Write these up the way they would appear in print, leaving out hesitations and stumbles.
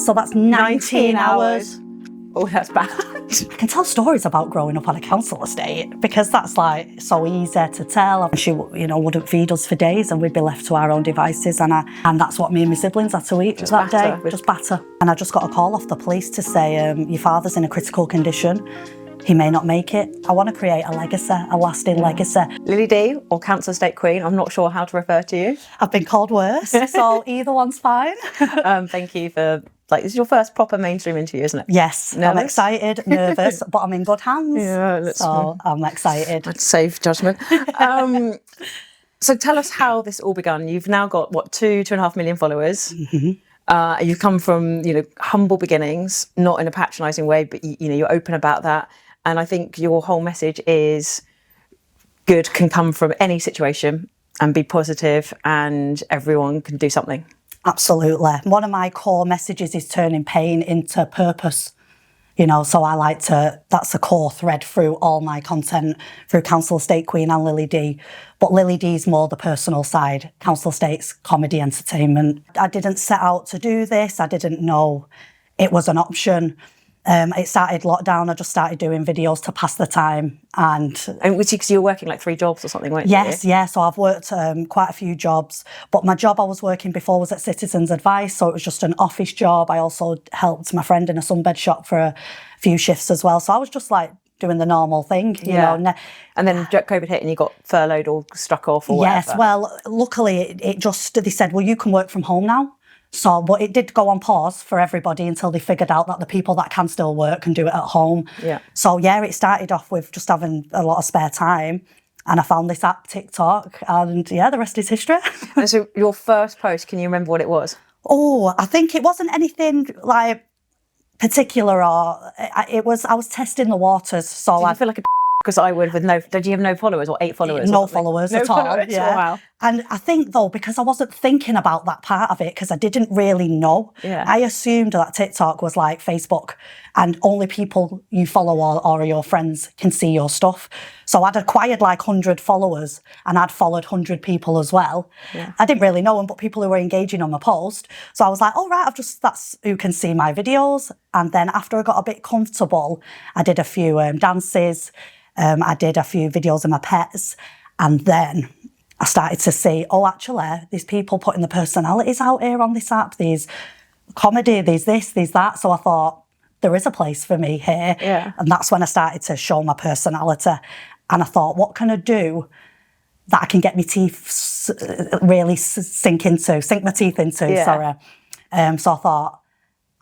so that's 19 hours. Oh, that's bad. I can tell stories about growing up on a council estate because that's like so easy to tell. She, you know, wouldn't feed us for days and we'd be left to our own devices, and that's what me and my siblings had to eat Just that batter day. Just batter. And I just got a call off the police to say, your father's in a critical condition. He may not make it. I want to create a legacy, a lasting legacy. Lily Dee or Council Estate Queen, I'm not sure how to refer to you. I've been called worse, so either one's fine. Thank you for, like, this is your first proper mainstream interview, isn't it? Yes, Nervous? I'm excited, nervous, but I'm in good hands. Yeah, so I'm excited. I'd save judgment. So tell us how this all began. You've now got, what, 2.5 million followers. Mm-hmm. You've come from, you know, humble beginnings, not in a patronising way, but, you know, you're open about that. And I think your whole message is good can come from any situation and be positive, and everyone can do something. Absolutely. One of my core messages is turning pain into purpose. You know, so I like to, that's a core thread through all my content, through Council Estate Queen and Lily Dee. But Lily Dee's more the personal side, Council Estate's comedy entertainment. I didn't set out to do this. I didn't know it was an option. It started lockdown. I just started doing videos to pass the time. And because you were working like 3 jobs or something, weren't you? Yes, yeah. So I've worked quite a few jobs, but my job I was working before was at Citizens Advice, so it was just an office job. I also helped my friend in a sunbed shop for a few shifts as well. So I was just like doing the normal thing, you know. And then COVID hit and you got furloughed or struck off or whatever. Yes, well, luckily it just, they said, well, you can work from home now. So, but it did go on pause for everybody until they figured out that the people that can still work can do it at home. Yeah. So, yeah, it started off with just having a lot of spare time. And I found this app, TikTok, and yeah, the rest is history. And so your first post, can you remember what it was? Oh, I think it wasn't anything like particular, or I was testing the waters. So Did you feel like a because I would with no, did you have no followers or 8 followers? No followers at all. Followers. Yeah. Oh, wow. And I think though, because I wasn't thinking about that part of it, because I didn't really know, I assumed that TikTok was like Facebook and only people you follow or your friends can see your stuff. So I'd acquired like 100 followers and I'd followed 100 people as well. Yeah. I didn't really know them, but people who were engaging on my post. So I was like, all right, that's who can see my videos. And then after I got a bit comfortable, I did a few dances. I did a few videos of my pets, and then I started to see, oh, actually, there's people putting the personalities out here on this app, there's comedy, there's this, there's that. So I thought, there is a place for me here. Yeah. And that's when I started to show my personality. And I thought, what can I do that I can get my teeth really sink my teeth into, sorry. So I thought,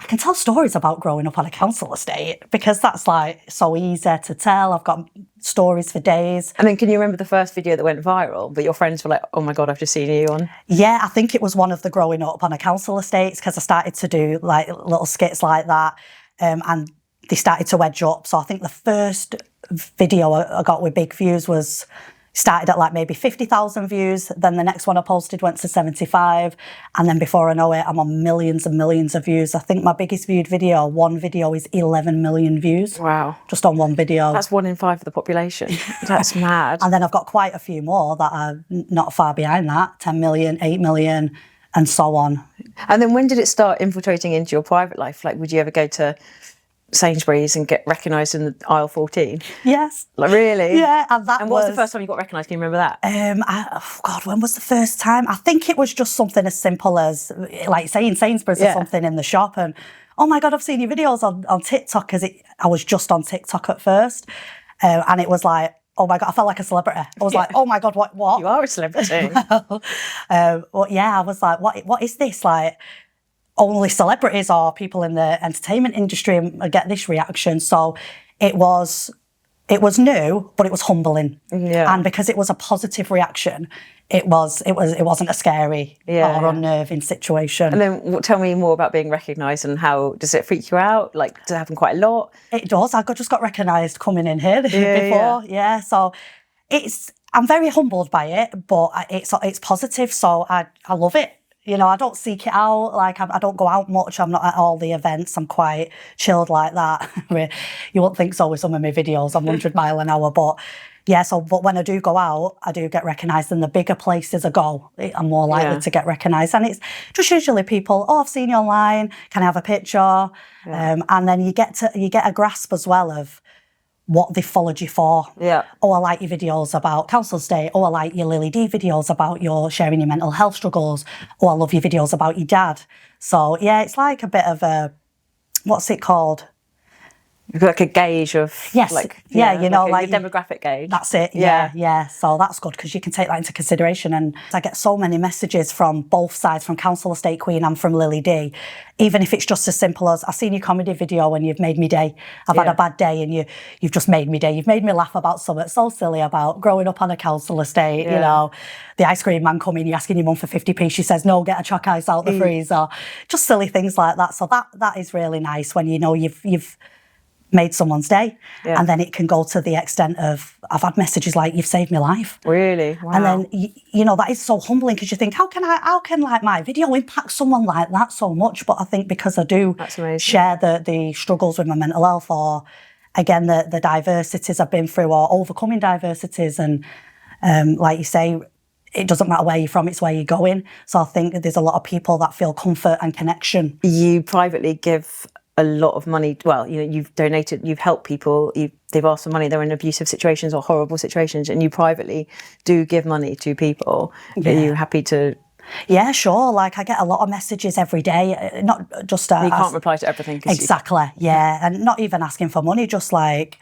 I can tell stories about growing up on a council estate because that's like so easy to tell. I've got stories for days. And then can you remember the first video that went viral that your friends were like, oh my God, I've just seen you on? Yeah, I think it was one of the growing up on a council estates because I started to do like little skits like that and they started to wedge up. So I think the first video I got with big views started at like maybe 50,000 views. Then the next one I posted went to 75. And then before I know it, I'm on millions and millions of views. I think my biggest viewed video, one video is 11 million views. Wow. Just on one video. That's 1 in 5 of the population. That's mad. And then I've got quite a few more that are not far behind that, 10 million, 8 million, and so on. And then when did it start infiltrating into your private life? Like, would you ever go to Sainsbury's and get recognised in the aisle 14? Yes. Like, really? Yeah. And what was the first time you got recognised? Can you remember that? God, when was the first time? I think it was just something as simple as like saying Sainsbury's or something in the shop and, oh my God, I've seen your videos on TikTok because I was just on TikTok at first. And it was like, oh my God, I felt like a celebrity. I was like, oh my God, what? You are a celebrity. Well, yeah, I was like, what is this? Like, only celebrities or people in the entertainment industry get this reaction. So it was new, but it was humbling. Yeah. And because it was a positive reaction, it wasn't a scary or unnerving situation. And then tell me more about being recognised and how does it freak you out? Like, does it happen quite a lot? It does. I just got recognised coming in here before. Yeah. So I'm very humbled by it, but it's positive. So I love it. You know, I don't seek it out. Like, I don't go out much. I'm not at all the events. I'm quite chilled like that. You won't think so with some of my videos. I'm 100 mile an hour, but yeah, but when I do go out, I do get recognised. In the bigger places I go, I'm more likely to get recognised. And it's just usually people, oh, I've seen you online, can I have a picture? And then you get a grasp as well of what they followed you for. Yeah. Oh, I like your videos about council estate. Oh, I like your Lily Dee videos about your sharing your mental health struggles. Oh, I love your videos about your dad. So yeah, it's like a bit of a, what's it called? Like a gauge of, yes, like, yeah, you know, like like a demographic gauge. That's it, yeah. So that's good because you can take that into consideration. And I get so many messages from both sides, from Council Estate Queen and from Lily Dee, even if it's just as simple as, I've seen your comedy video and you've made me day. I've had a bad day and you've just made me day. You've made me laugh about something so silly about growing up on a council estate, you know, the ice cream man coming, you're asking your mum for 50p, she says, no, get a choc ice out the freezer. Just silly things like that. So that is really nice when you know you've made someone's day. And then it can go to the extent of, I've had messages like, you've saved my life. Really? Wow. And then, you know, that is so humbling because you think, how can like my video impact someone like that so much? But I think because I do share the struggles with my mental health, or again, the diversities I've been through, or overcoming diversities. And like you say, it doesn't matter where you're from, it's where you're going. So I think that there's a lot of people that feel comfort and connection. You privately give a lot of money. Well, you know, you've donated, you've helped people, they've asked for money, they're in abusive situations or horrible situations, and you privately do give money to people. Are you happy to? Yeah, sure. Like, I get a lot of messages every day, not just... you can't reply to everything. Exactly, and not even asking for money, just like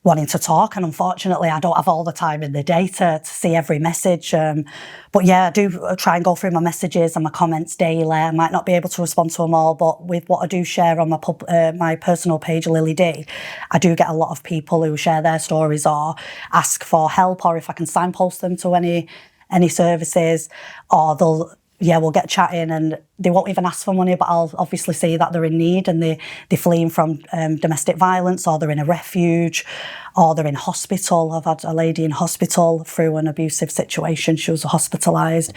wanting to talk. And unfortunately, I don't have all the time in the day to see every message. But yeah, I do try and go through my messages and my comments daily. I might not be able to respond to them all, but with what I do share on my personal page, Lily Dee, I do get a lot of people who share their stories or ask for help, or if I can signpost them to any services, or we'll get chatting and they won't even ask for money, but I'll obviously see that they're in need and they're fleeing from domestic violence, or they're in a refuge, or they're in hospital. I've had a lady in hospital through an abusive situation. She was hospitalised.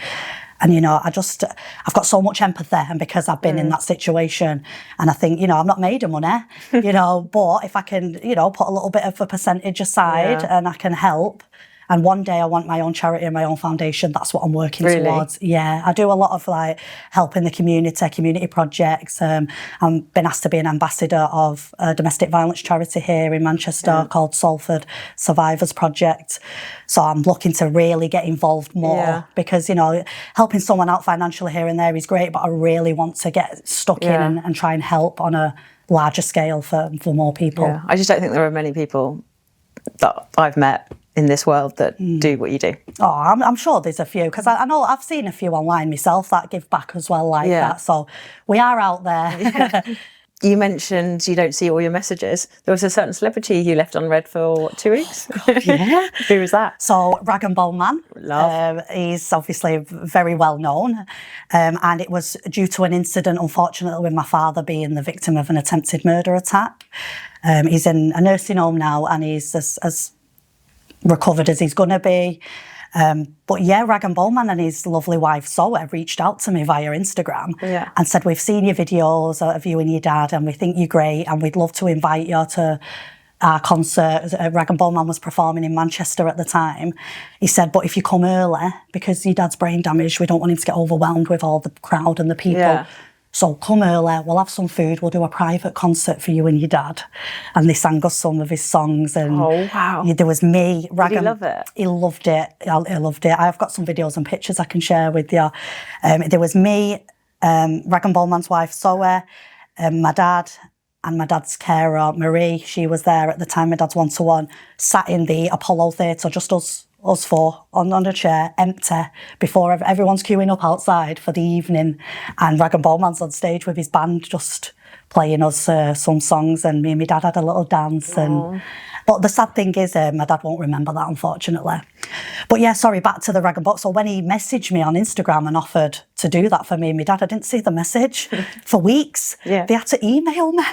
And, you know, I've got so much empathy, and because I've been in that situation, and I think, you know, I'm not made of money, you know, but if I can, you know, put a little bit of a percentage aside and I can help. And one day I want my own charity and my own foundation. That's what I'm working towards. Yeah, I do a lot of like helping the community projects. I've been asked to be an ambassador of a domestic violence charity here in Manchester called Salford Survivors Project. So I'm looking to really get involved more because, you know, helping someone out financially here and there is great, but I really want to get stuck in and try and help on a larger scale for more people. Yeah. I just don't think there are many people that I've met in this world that do what you do. Oh, I'm sure there's a few, because I know I've seen a few online myself that give back as well like that. So we are out there. You mentioned you don't see all your messages. There was a certain celebrity you left unread for, what, 2 weeks? Yeah. Who was that? So, Rag and Bone Man. Love. He's obviously very well known. And it was due to an incident, unfortunately, with my father being the victim of an attempted murder attack. He's in a nursing home now, and he's as recovered as he's going to be. But yeah, Rag and Bone Man and his lovely wife Zoe reached out to me via Instagram and said, we've seen your videos of you and your dad and we think you're great and we'd love to invite you to our concert. Rag and Bone Man was performing in Manchester at the time. He said, but if you come early, because your dad's brain damaged, we don't want him to get overwhelmed with all the crowd and the people. Yeah. So come early, we'll have some food, we'll do a private concert for you and your dad. And they sang us some of his songs. And oh, wow. There was me. Did he love it? He loved it. He loved it. I've got some videos and pictures I can share with you. There was me, Rag and Bone Man's wife, Zoe, my dad, and my dad's carer, Marie. She was there at the time, my dad's one-to-one, sat in the Apollo Theatre, just us four on a chair, empty, before everyone's queuing up outside for the evening, and Rag and Bone Man's on stage with his band just playing us some songs, and me and my dad had a little dance. But the sad thing is, my dad won't remember that, unfortunately. But yeah, sorry, back to the rag and bone. So when he messaged me on Instagram and offered to do that for me and my dad, I didn't see the message for weeks. Yeah. They had to email me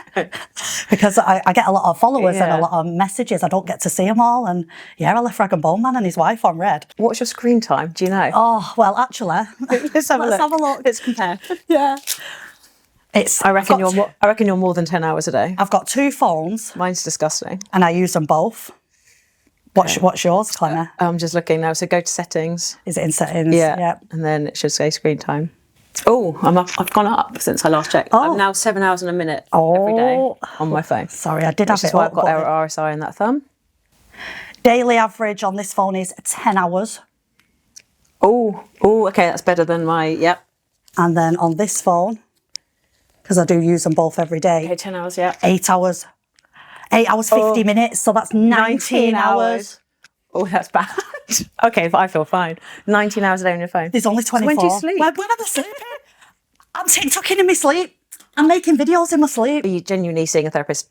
because I get a lot of followers and a lot of messages. I don't get to see them all. And yeah, I left Rag and Bone Man and his wife on red. What's your screen time? Do you know? Oh, well, actually, Let's have a look. Let's compare. Yeah. I reckon you're more than 10 hours a day. I've got 2 phones. Mine's disgusting. And I use them both. What's yours, Clemmer? I'm just looking now. So go to settings. Is it in settings? Yeah. And then it should say screen time. Oh, I've gone up since I last checked. I'm now 7 hours and a minute every day on my phone. Sorry, I did have it. That's why I've got RSI in that thumb. Daily average on this phone is 10 hours. Oh, okay, that's better than my, yep. And then on this phone, because I do use them both every day. Okay, 10 hours, yeah. 8 hours. 8 hours, 50 minutes, so that's 19 hours. Oh, that's bad. Okay, but I feel fine. 19 hours a day on your phone. There's only 24. So when do you sleep? When am I sleeping? I'm TikToking in my sleep. I'm making videos in my sleep. Are you genuinely seeing a therapist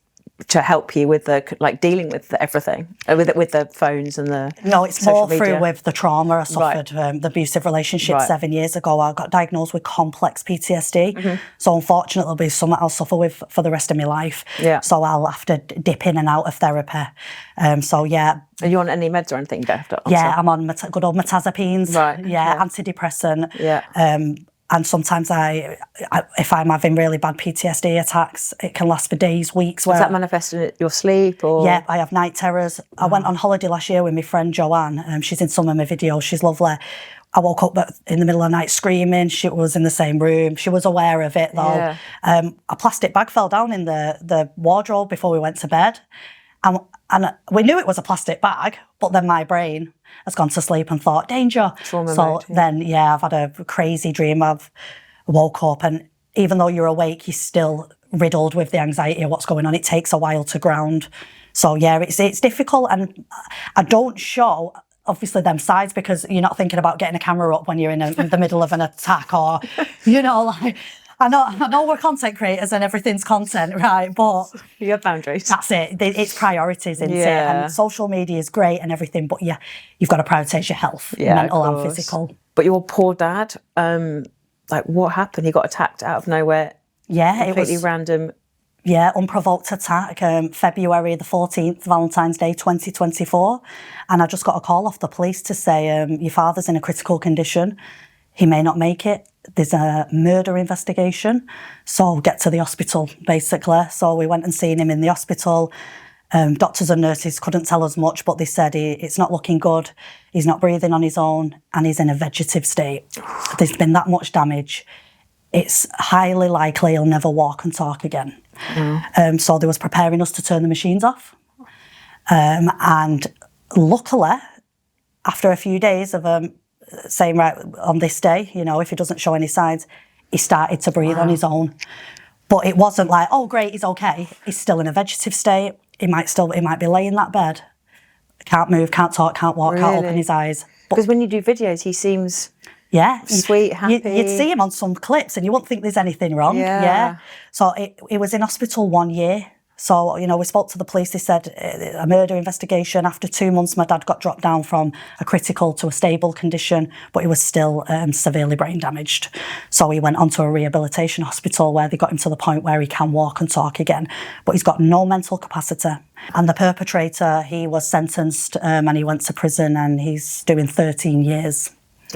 to help you with the, like, dealing with everything, with the phones and the No, it's social more media? through with the trauma I suffered, the abusive relationship 7 years ago. I got diagnosed with complex PTSD. So unfortunately, it'll be something I'll suffer with for the rest of my life. Yeah. So I'll have to dip in and out of therapy. So yeah. Are you on any meds or anything? You don't have to answer. Yeah, I'm on good old mirtazapines. Right. Yeah, antidepressant. Yeah. And sometimes if I'm having really bad PTSD attacks, it can last for days, weeks. Does that manifest in your sleep? Or? Yeah, I have night terrors. I went on holiday last year with my friend Joanne. She's in some of my videos. She's lovely. I woke up in the middle of the night screaming. She was in the same room. She was aware of it, though. Yeah. A plastic bag fell down in the wardrobe before we went to bed. And we knew it was a plastic bag, but then my brain has gone to sleep and thought, danger. Trauma so mode, then, I've had a crazy dream. I've woke up, and even though you're awake, you're still riddled with the anxiety of what's going on. It takes a while to ground. So, yeah, it's difficult. And I don't show, obviously, them sides because you're not thinking about getting a camera up when you're in the middle of an attack or, like... I know we're content creators and everything's content, right? But you have boundaries. That's it. It's priorities, isn't it? And social media is great and everything, but you've got to prioritise your health, mental and physical. But your poor dad, like what happened? He got attacked out of nowhere. Yeah, completely random. Yeah, unprovoked attack. February the 14th, Valentine's Day 2024, and I just got a call off the police to say your father's in a critical condition. He may not make it. There's a murder investigation, so get to the hospital, basically. So we went and seen him in the hospital. Doctors and nurses couldn't tell us much, but they said it's not looking good. He's not breathing on his own, and he's in a vegetative state. There's been that much damage. It's highly likely he'll never walk and talk again. So they was preparing us to turn the machines off. And luckily, after a few days of saying, right, on this day, if he doesn't show any signs, he started to breathe on his own. But it wasn't like, oh, great, he's okay. He's still in a vegetative state. He might be laying in that bed. Can't move, can't talk, can't walk, can't open his eyes. Because when you do videos, he seems sweet, happy. You'd see him on some clips and you wouldn't think there's anything wrong. Yeah. So he was in hospital 1 year. So, we spoke to the police. They said a murder investigation. After 2 months, my dad got dropped down from a critical to a stable condition, but he was still severely brain damaged. So he went onto a rehabilitation hospital where they got him to the point where he can walk and talk again, but he's got no mental capacity. And the perpetrator, he was sentenced and he went to prison and he's doing 13 years.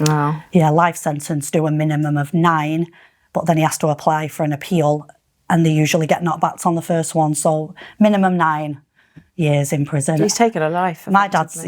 Wow. Yeah, life sentence, do a minimum of 9, but then he has to apply for an appeal. And they usually get knocked back on the first one. So minimum 9 years in prison. He's taken a life. My dad's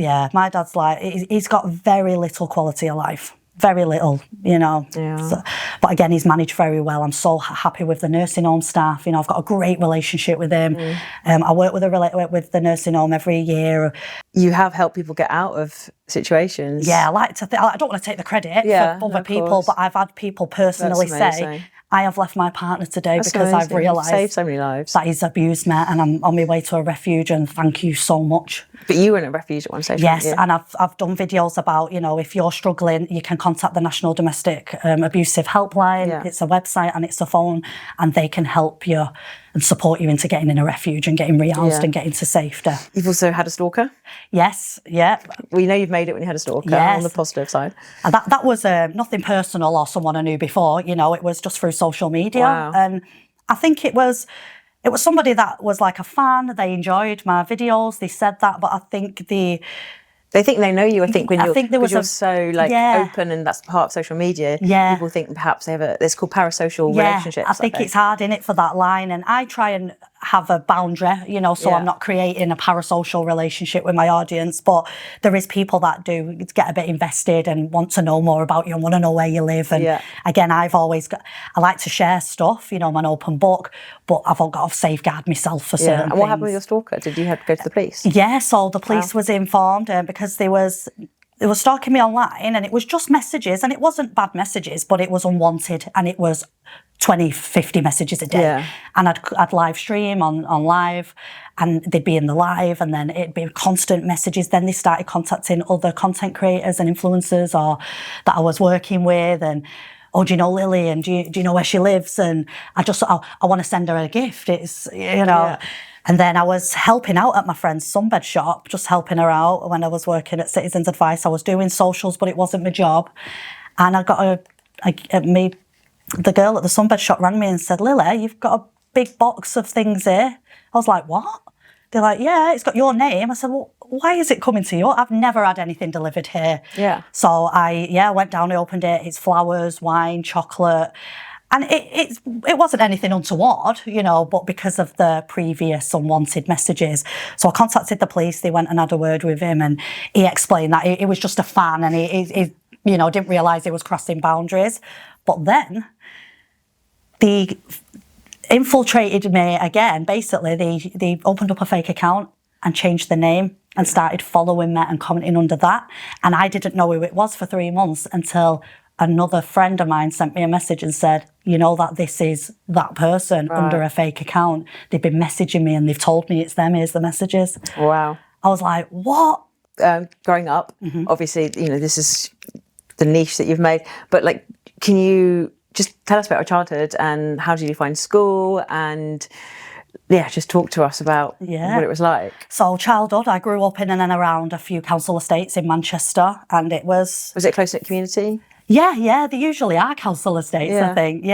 like, he's got very little quality of life. Very little, Yeah. So, but again, he's managed very well. I'm so happy with the nursing home staff. I've got a great relationship with him. I work with the nursing home every year. You have helped people get out of situations. Yeah, I like to think, I don't want to take the credit for other people, but I've had people personally say, I have left my partner today That's because amazing. I've realised saved so many lives. that he's abused me, and I'm on my way to a refuge, and thank you so much. But you were in a refuge at one stage, Yes, weren't you? and I've done videos about, you know, if you're struggling, you can contact the National Domestic Abusive Helpline. Yeah. It's a website and it's a phone, and they can help you and support you into getting in a refuge and getting rehoused and getting to safety. You've also had a stalker. Yes, yeah. We know you've made it when you had a stalker, Yes. on the positive side. And that was nothing personal or someone I knew before, you know, it was just through social media. Wow. And I think it was somebody that was like a fan. They enjoyed my videos. They said that, but I think They think they know you. I think when I you're, think there was you're so like open, and that's part of social media. Yeah. People think perhaps they have it's called parasocial relationships. I think it's hard in it for that line, and I try and have a boundary, you know, so I'm not creating a parasocial relationship with my audience. But there is people that do get a bit invested and want to know more about you and want to know where you live. And again, I like to share stuff, you know, I'm an open book, but I've got to safeguard myself for certain things. And what happened with your stalker? Did you have to go to the police? Yeah, so the police was informed because they were stalking me online, and it was just messages, and it wasn't bad messages, but it was unwanted, and it was 20, 50 messages a day. Yeah. And I'd live stream on live, and they'd be in the live, and then it'd be constant messages. Then they started contacting other content creators and influencers or that I was working with, and oh, do you know Lily, and do you know where she lives? And I want to send her a gift. It's, you know. Yeah. And then I was helping out at my friend's sunbed shop, just helping her out when I was working at Citizens Advice. I was doing socials, but it wasn't my job. And I got the girl at the sunbed shop rang me and said, Lily, you've got a big box of things here. I was like, what? They're like, yeah, it's got your name. I said, well, why is it coming to you? I've never had anything delivered here. Yeah. So I went down, I opened it. It's flowers, wine, chocolate. And it wasn't anything untoward, you know, but because of the previous unwanted messages. So I contacted the police. They went and had a word with him, and he explained that it was just a fan, and he you know, didn't realise he was crossing boundaries. But then they infiltrated me again. Basically, they opened up a fake account and changed the name and started following me and commenting under that. And I didn't know who it was for 3 months until another friend of mine sent me a message and said, you know that this is that person under a fake account. They've been messaging me and they've told me it's them. Here's the messages. Wow. I was like, what? Growing up, obviously, you know, this is the niche that you've made. But like, can you just tell us about your childhood and how did you find school, and just talk to us about what it was like. So childhood, I grew up in and around a few council estates in Manchester, and it was... Was it a close-knit community? Yeah, they usually are council estates, I think,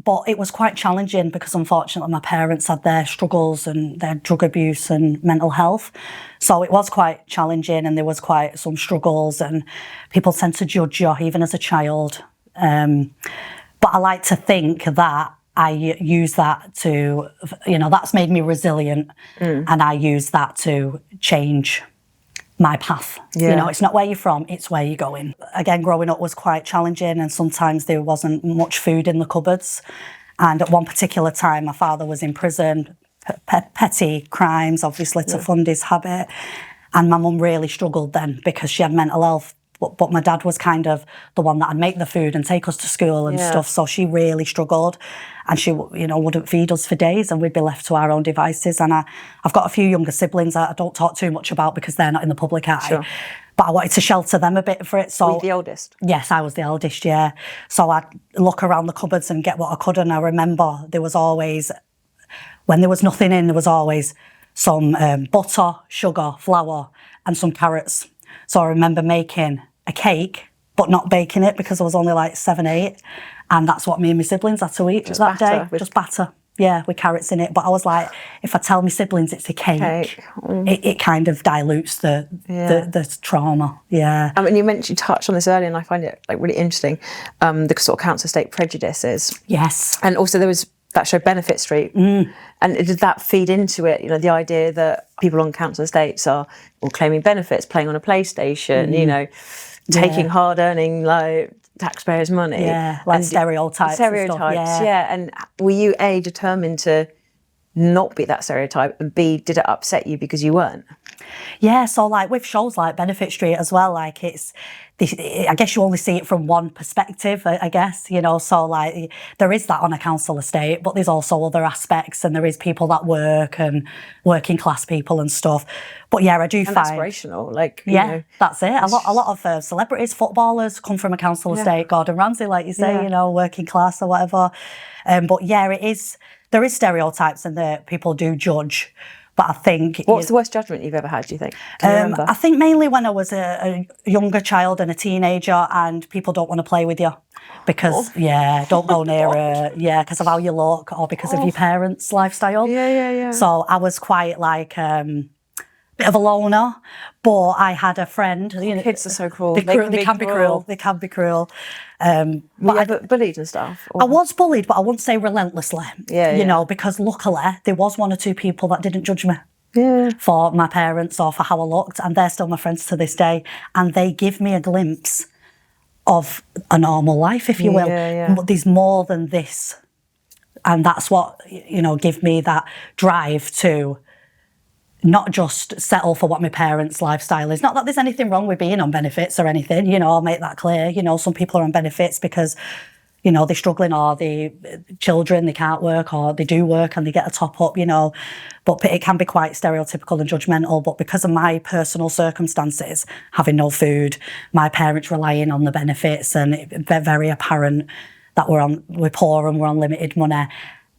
but it was quite challenging because unfortunately my parents had their struggles and their drug abuse and mental health. So it was quite challenging, and there was quite some struggles, and people tend to judge you even as a child. But I like to think that I use that to, you know, that's made me resilient, and I use that to change my path. You know, it's not where you're from, it's where you're going. Again, growing up was quite challenging, and sometimes there wasn't much food in the cupboards. And at one particular time, my father was in prison, petty crimes, obviously, to fund his habit. And my mum really struggled then because she had mental health. But my dad was kind of the one that'd make the food and take us to school and stuff. So she really struggled, and she, you know, wouldn't feed us for days, and we'd be left to our own devices. And I've got a few younger siblings that I don't talk too much about because they're not in the public eye. Sure. But I wanted to shelter them a bit for it. So were you the oldest? Yes, I was the eldest, yeah. So I'd look around the cupboards and get what I could. And I remember there was always, when there was nothing in, there was always some butter, sugar, flour, and some carrots. So I remember making a cake, but not baking it because I was only like 7, 8. And that's what me and my siblings had to eat that day. Just batter. Yeah, with carrots in it. But I was like, if I tell my siblings it's a cake. It kind of dilutes the trauma. Yeah. I mean, you touched on this earlier, and I find it like really interesting. The sort of council estate prejudices. Yes. And also there was that show Benefit Street. And did that feed into it? You know, the idea that people on council estates are all claiming benefits, playing on a PlayStation, you know, taking hard-earning like taxpayers' money. Yeah, like stereotypes. Stereotypes, and were you determined to not be that stereotype, and B, did it upset you because you weren't? Yeah, so like with shows like Benefit Street as well, like I guess you only see it from one perspective, I guess, you know, so like there is that on a council estate, but there's also other aspects, and there is people that work and working class people and stuff. But yeah, I do find aspirational, like, you know, that's it. A lot of celebrities, footballers come from a council estate. Gordon Ramsay, like you say, you know, working class or whatever. But yeah, there is stereotypes, and that people do judge. But I think... What's the worst judgment you've ever had, do you think? Can you remember? I think mainly when I was a younger child and a teenager, and people don't want to play with you because, don't go near because of how you look, or because of your parents' lifestyle. Yeah. So I was quite like... bit of a loner, but I had a friend. You know, kids are so cruel. They can be cruel. They can be cruel. But bullied and stuff. I was bullied, but I wouldn't say relentlessly. You know, because luckily there was one or two people that didn't judge me. For my parents or for how I looked, and they're still my friends to this day, and they give me a glimpse of a normal life, if you will. But there's more than this, and that's what, you know, give me that drive to not just settle for what my parents' lifestyle is. Not that there's anything wrong with being on benefits or anything, you know, I'll make that clear. You know, some people are on benefits because, you know, they're struggling, or the children, they can't work, or they do work and they get a top up, you know. But it can be quite stereotypical and judgmental. But because of my personal circumstances, having no food, my parents relying on the benefits, and it's very apparent that we're poor and we're on limited money,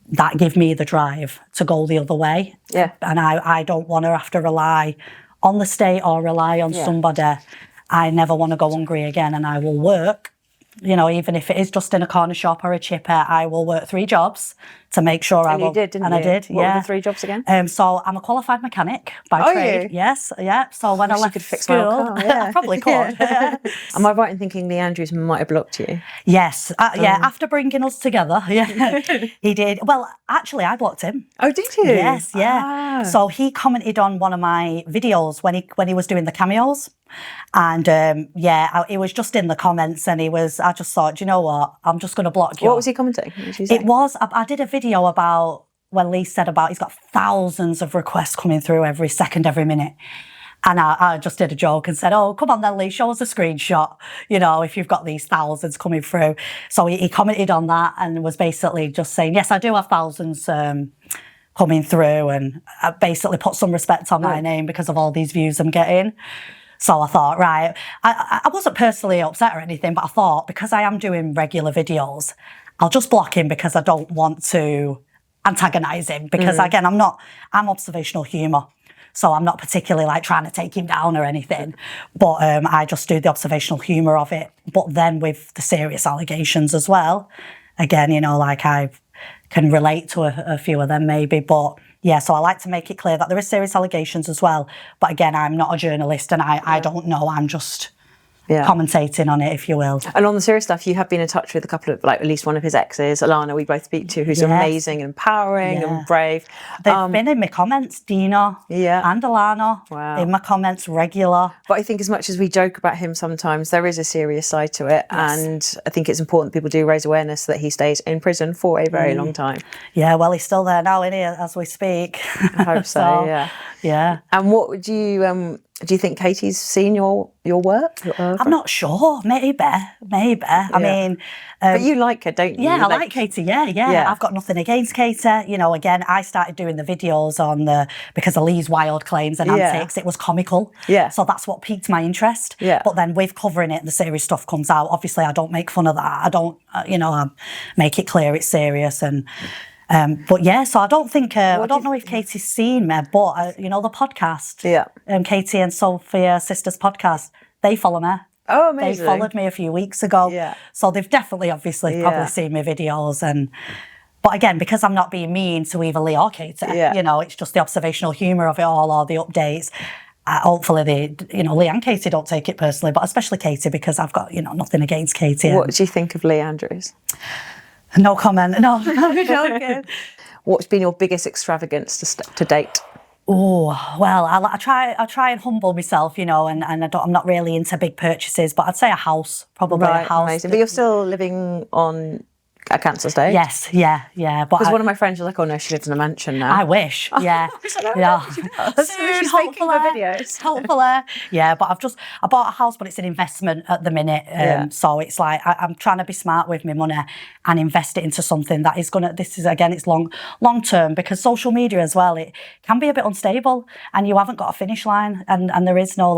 that give me the drive to go the other way. And I don't want to have to rely on the state or rely on somebody. I never want to go hungry again, and I will work, you know, even if it is just in a corner shop or a chipper, I will work 3 jobs to make sure I will. You did, didn't you? And I did, What were the 3 jobs again? So I'm a qualified mechanic by trade. You? Yes, yeah. So when I left could fix school, my old car, I probably could. Am I right in thinking Lee Andrews might have blocked you? Yes, after bringing us together, he did. Well, actually, I blocked him. Oh, did you? Yes, yeah. So he commented on one of my videos when he was doing the cameos, and it was just in the comments, and I just thought, you know what, I'm just going to block you. What was he commenting? I did a video about when Lee said about he's got thousands of requests coming through every second, every minute. And I just did a joke and said, oh, come on then, Lee, show us a screenshot, you know, if you've got these thousands coming through. So he commented on that and was basically just saying, yes, I do have thousands coming through, and I basically put some respect on my name because of all these views I'm getting. So I thought, right, I wasn't personally upset or anything, but I thought, because I am doing regular videos, I'll just block him because I don't want to antagonise him. Because again, I'm observational humour. So I'm not particularly like trying to take him down or anything, but I just do the observational humour of it. But then with the serious allegations as well, again, you know, like I can relate to a few of them maybe, but yeah, so I like to make it clear that there is serious allegations as well. But again, I'm not a journalist, and I don't know, I'm just commentating on it, if you will. And on the serious stuff, you have been in touch with a couple of, like, at least one of his exes, Alana, we both speak to, who's amazing and empowering and brave. They've been in my comments, Dina and Alana, in my comments regular. But I think as much as we joke about him sometimes, there is a serious side to it. And I think it's important that people do raise awareness that he stays in prison for a very long time. Yeah, well, he's still there now, isn't he, as we speak? I hope so, yeah. And what would you... do you think Katie's seen your work? I'm not sure. Maybe. I mean... but you like her, don't you? Yeah, I like Katie, yeah. I've got nothing against Katie. You know, again, I started doing the videos because of Lee's wild claims and antics. It was comical. Yeah. So that's what piqued my interest. Yeah. But then with covering it, the serious stuff comes out. Obviously, I don't make fun of that. I don't, I make it clear it's serious and... but yeah, so I don't think, I don't know if Katie's seen me, but, you know, the podcast, Katie and Sophia Sisters podcast, they follow me. Oh, amazing. They followed me a few weeks ago. Yeah. So they've definitely, obviously, probably seen my videos. But again, because I'm not being mean to either Lee or Katie, you know, it's just the observational humour of it all, or the updates. Hopefully Lee and Katie don't take it personally, but especially Katie, because I've got, nothing against Katie. What do you think of Lee Andrews? No comment. No, I'm joking. What's been your biggest extravagance to date? Oh, well, I try and humble myself, and I'm not really into big purchases, but I'd say a house, probably a house. Amazing. But you're still living on at council estate? Yes, yeah. But Because one of my friends was like, "Oh no, she lives in a mansion now." I wish, yeah. Soon, she's making her videos. Hopefully. Yeah, but I bought a house, but it's an investment at the minute. So it's like, I'm trying to be smart with my money and invest it into something that is it's long term, because social media as well, it can be a bit unstable and you haven't got a finish line, and there is no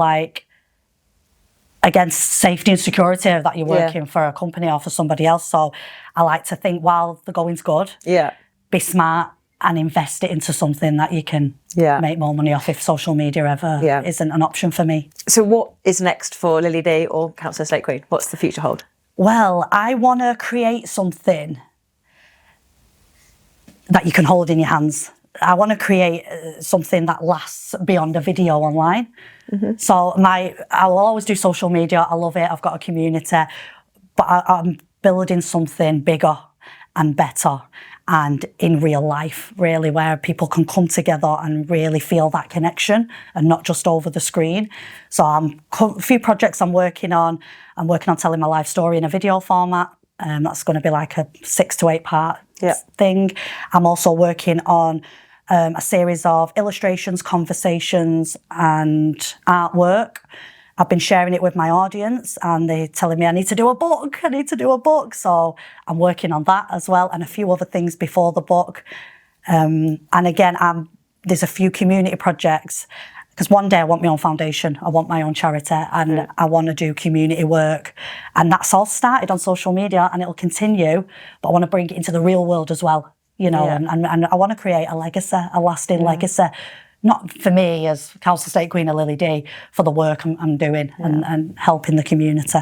against safety and security that you're working for a company or for somebody else. So I like to think while the going's good, be smart and invest it into something that you can make more money off if social media ever isn't an option for me. So what is next for Lily Dee or Council Estate Queen? What's the future hold? Well, I want to create something that you can hold in your hands. I want to create something that lasts beyond a video online. So I will always do social media. I love it. I've got a community, but I'm building something bigger and better and in real life, really, where people can come together and really feel that connection and not just over the screen. So a few projects I'm working on. I'm working on telling my life story in a video format. That's going to be like a 6 to 8 part thing. I'm also working on a series of illustrations, conversations and artwork. I've been sharing it with my audience and they're telling me I need to do a book. So I'm working on that as well, and a few other things before the book. And again, there's a few community projects, because one day I want my own foundation, I want my own charity, and I want to do community work. And that's all started on social media and it'll continue, but I want to bring it into the real world as well. And I want to create a legacy, a lasting legacy, not for me as Council Estate Queen of Lily Dee, for the work I'm doing and helping the community.